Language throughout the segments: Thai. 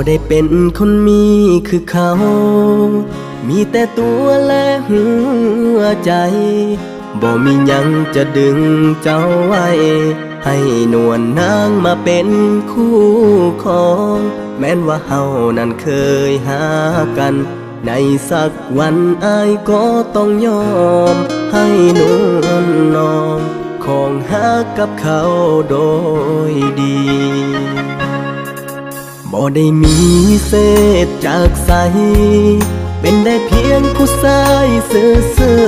ได้เป็นคนมีคือเขามีแต่ตัวและหัวใจบ่มีหยังจะดึงเจ้าไว้ให้นวลนางมาเป็นคู่ครองแม้นว่าเฮานั้นเคยหากันในสักวันอายก็ต้องยอมให้นวลน้องของหากับเขาโดยดีบ่ได้มีเศษจากใสเป็นได้เพียงผู้ชายซื่อ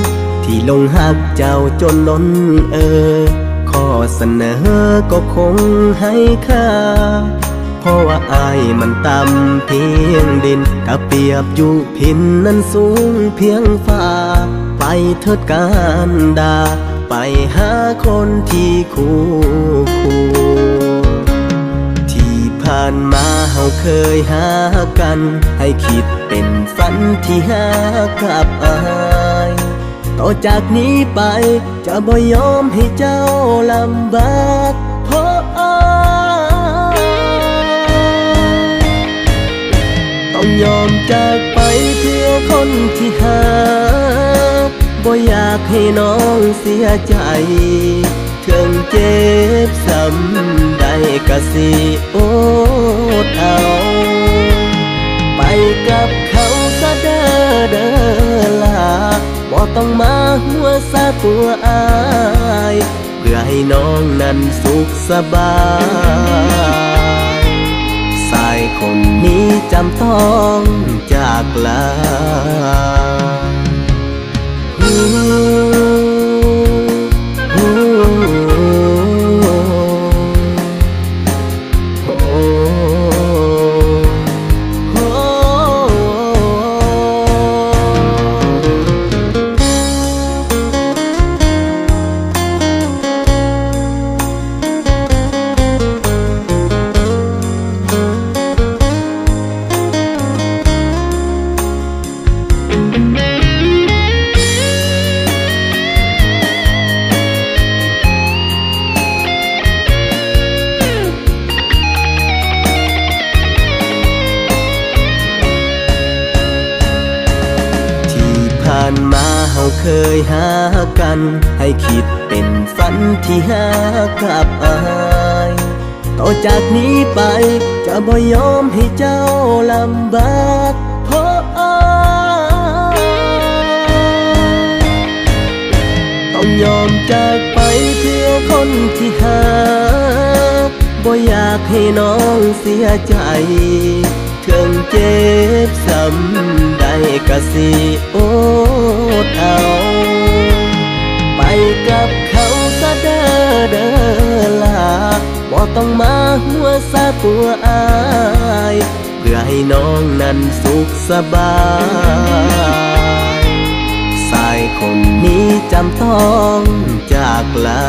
ๆที่ลงหักเจ้าจนล้นข้อเสนอก็คงให้ค่าเพราะว่าอายมันต่ำเพียงดินถ้าเปรียบอยู่พินนั้นสูงเพียงฟ้าไปเถิดการดาไปหาคนที่คู่ที่ผ่านมาเฮาเคยหากันให้คิดเป็นฝันที่หากับอายต่อจากนี้ไปจะบ่ยอมให้เจ้าลำบากเพราะอายต้องยอมจากไปเพื่อคนที่หาบ่อยากให้น้องเสียใจถึงเจ็บซ้ำได้กะสิอดเอาไปกับเขาซะเด้อล่ะบ่ต้องมาหัวซาตัวอายเพื่อให้น้องนั้นสุขสบายสายคนนี้จำต้องจากลามาเฮาเคยหากันให้คิดเป็นฝันที่หากับอายต่อจากนี้ไปจะบ่ยอมให้เจ้าลำบากเพราะอายต้องยอมจากไปเพื่อคนที่หาบ่อยากให้น้องเสียใจถึงเจ็บซ้ำได้กะสิอดเอาไปกับเขาซะเด้อล่ะบ่ต้องมาหัวซาตัวอายเพื่อให้น้องนั้นสุขสบายสายคนนี้จำต้องจากลา